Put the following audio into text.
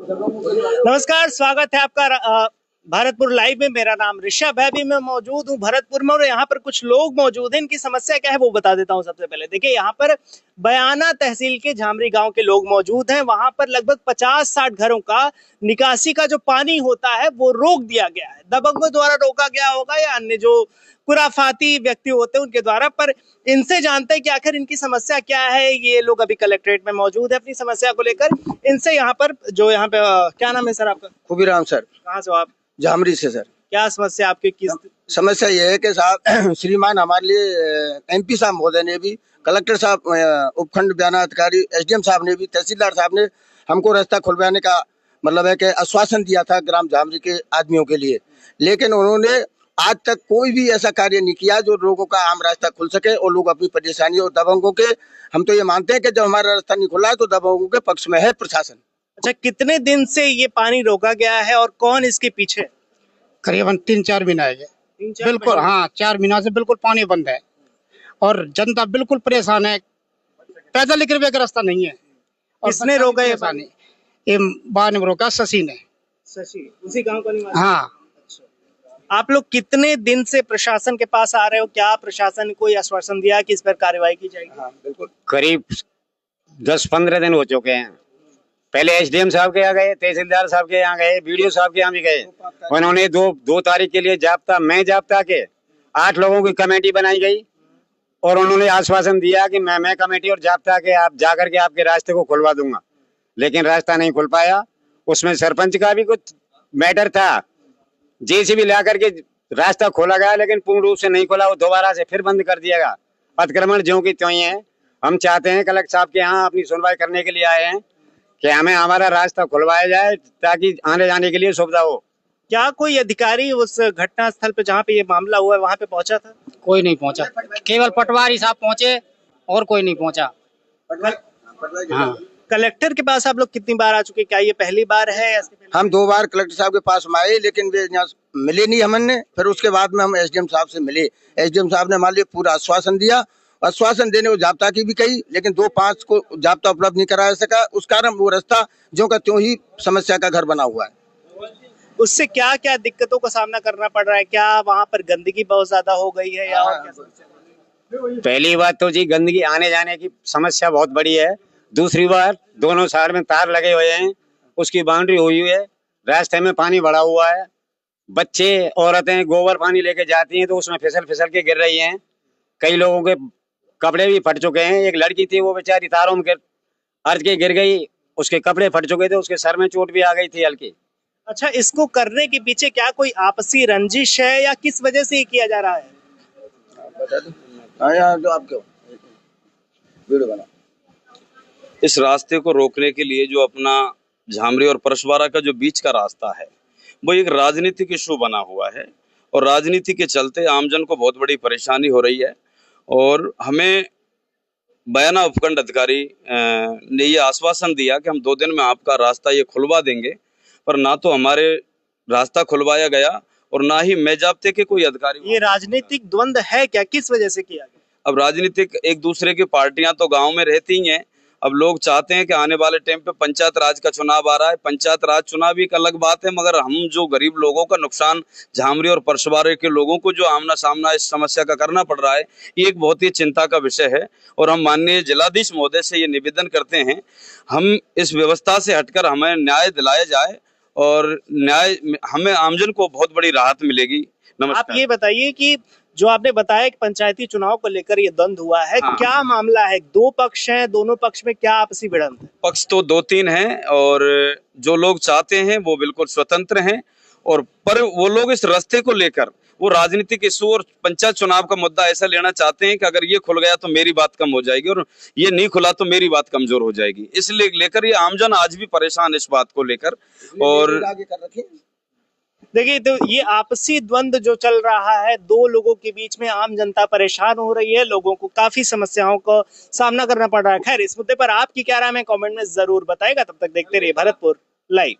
नमस्कार, स्वागत है आपका भरतपुर लाइव में। मेरा नाम ऋषभ है। अभी मैं मौजूद हूँ भरतपुर में और यहाँ पर कुछ लोग मौजूद हैं। इनकी समस्या क्या है वो बता देता हूँ। सबसे पहले देखिए, यहाँ पर बयाना तहसील के झामरी गांव के लोग मौजूद हैं। वहां पर लगभग 50-60 घरों का निकासी का जो पानी होता है वो रोक दिया गया है। दबंगों द्वारा रोका गया होगा या अन्य जो खुराफाती व्यक्ति होते हैं उनके द्वारा। पर इनसे जानते हैं कि आखिर इनकी समस्या क्या है। ये लोग अभी कलेक्ट्रेट में मौजूद है अपनी समस्या को लेकर। इनसे यहाँ पर जो यहाँ पे क्या नाम है सर आपका? खुबीराम सर। कहाँ से हो आप? झामरी से सर। क्या समस्या आपकी? किस समस्या ये है कि साहब श्रीमान हमारे लिए एमपी साहब महोदय ने भी, कलेक्टर साहब, उपखंड बयाना अधिकारी एसडीएम साहब ने भी, तहसीलदार साहब ने हमको रास्ता खुलवाने का मतलब है कि आश्वासन दिया था ग्राम झामरी के आदमियों के लिए, लेकिन उन्होंने आज तक कोई भी ऐसा कार्य नहीं किया जो लोगों का आम रास्ता खुल सके और लोग अपनी परेशानी और दबंगों के, हम तो ये मानते हैं कि जब हमारा रास्ता नहीं खुला है तो दबंगों के पक्ष में है प्रशासन। अच्छा, कितने दिन से ये पानी रोका गया है और कौन इसके पीछे? करीबन 3-4 महीना है। बिल्कुल हाँ, 4 महीना से बिल्कुल पानी बंद है और जनता बिल्कुल परेशान है। पैदल निकलने का रास्ता नहीं है। और किसने रोका ये पानी? ये बाद में रोका शशि ने। शशि उसी गांव का निवासी? हाँ। आप लोग कितने दिन से प्रशासन के पास आ रहे हो? क्या प्रशासन ने कोई आश्वासन दिया कि इस पर कार्रवाई की जाएगी? हाँ बिल्कुल। करीब 10-15 दिन हो चुके हैं। पहले एसडीएम साहब के यहाँ गए, तहसीलदार साहब के यहाँ गए, बीडीओ साहब के यहाँ भी गए। उन्होंने दो तारीख के लिए जाब्ता के 8 लोगों की कमेटी बनाई गई और उन्होंने आश्वासन दिया कि मैं कमेटी और जाब्ता के आप जाकर के आपके रास्ते को खुलवा दूंगा, लेकिन रास्ता नहीं खुल पाया। उसमें सरपंच का भी कुछ मैटर था। जेसीबी ला करके रास्ता खोला गया लेकिन पूर्ण रूप से नहीं खोला, वो दोबारा से फिर बंद कर दिया गया। अतिक्रमण ज्यों की त्यों ही है। हम चाहते हैं कलेक्टर साहब के यहाँ अपनी सुनवाई करने के लिए आए हैं कि हमें हमारा रास्ता खुलवाया जाए ताकि आने जाने के लिए सुविधा हो। क्या कोई अधिकारी उस घटना स्थल पे जहाँ पे ये मामला हुआ है वहाँ पे पहुंचा था? कोई नहीं पहुंचा, केवल पटवारी साहब पहुंचे और कोई नहीं पहुंचा। हाँ। कलेक्टर के पास आप लोग कितनी बार आ चुके? क्या ये पहली बार है या इसके पहले? हम 2 बार कलेक्टर साहब के पास में आए लेकिन वे यहाँ मिले नहीं हमने। फिर उसके बाद में हम एसडीएम साहब से मिले। एसडीएम साहब ने हमारे लिए पूरा आश्वासन दिया। आश्वासन देने को जाब्ता की भी कही, लेकिन 2-5 को जाब्ता उपलब्ध नहीं करा सका। उस कारण वो रास्ता ज्यों का त्यों ही समस्या का घर बना हुआ है। उससे क्या क्या दिक्कतों का सामना करना पड़ रहा है? क्या वहाँ पर गंदगी बहुत ज्यादा हो गई है या और क्या समस्या? पहली बात तो जी गंदगी आने जाने की समस्या बहुत बड़ी है। दूसरी बात दोनों साइड में तार लगे हुए हैं, उसकी बाउंड्री हुई है, रास्ते में पानी भरा हुआ है। बच्चे औरतें गोबर पानी लेके जाती हैं तो उसमें फिसल के गिर रही हैं। कई लोगों के कपड़े भी फट चुके हैं। एक लड़की थी वो बेचारी तारों में अर्ज के गिर गई, उसके कपड़े फट चुके थे, उसके सर में चोट भी आ गई थी हल्की। अच्छा, इसको करने के पीछे क्या कोई आपसी रंजिश है या किस वजह से ये किया जा रहा है? इस रास्ते को रोकने के लिए जो अपना झामरी और परसवारा का जो बीच का रास्ता है वो एक राजनीतिक इशू बना हुआ है और राजनीति के चलते आमजन को बहुत बड़ी परेशानी हो रही है। और हमें बयाना उपखंड अधिकारी ने ये आश्वासन दिया कि हम 2 दिन में आपका रास्ता ये खुलवा देंगे, पर ना तो हमारे रास्ता खुलवाया गया और ना ही मेजाब्ते के कोई अधिकारी। ये राजनीतिक द्वंद है क्या? किस वजह से किया गया? अब राजनीतिक एक दूसरे की पार्टियां तो गांव में रहती ही हैं। अब लोग चाहते हैं कि आने वाले टाइम पे पंचायत राज का चुनाव आ रहा है, पंचायत राज चुनाव भी एक अलग बात है, मगर हम जो गरीब लोगों का नुकसान झामरी और परसवारे के लोगों को जो आमना सामना इस समस्या का करना पड़ रहा है, ये एक बहुत ही चिंता का विषय है। और हम माननीय जिलाधीश महोदय से ये निवेदन करते हैं, हम इस व्यवस्था से हटकर हमें न्याय दिलाया जाए और न्याय हमें आमजन को बहुत बड़ी राहत मिलेगी। आप ये बताइए कि जो आपने बताया कि पंचायती चुनाव को लेकर ये द्वंद हुआ है, हाँ। क्या मामला है? 2 पक्ष हैं, दोनों पक्ष में क्या आपसी भिड़ंत है? पक्ष तो 2-3 हैं और जो लोग चाहते हैं वो बिल्कुल स्वतंत्र हैं, और पर वो लोग इस रास्ते को लेकर वो राजनीतिक इशू और पंचायत चुनाव का मुद्दा ऐसा लेना चाहते हैं कि अगर ये खुल गया तो मेरी बात कम हो जाएगी और ये नहीं खुला तो मेरी बात कमजोर हो जाएगी। इसलिए लेकर ये आमजन आज भी परेशान इस बात को लेकर। और देखिए, तो ये आपसी द्वंद जो चल रहा है 2 लोगों के बीच में, आम जनता परेशान हो रही है, लोगों को काफी समस्याओं का सामना करना पड़ रहा है। खैर, इस मुद्दे पर आपकी क्या राय है कमेंट में जरूर बताएगा। तब तक देखते रहिए भरतपुर लाइव।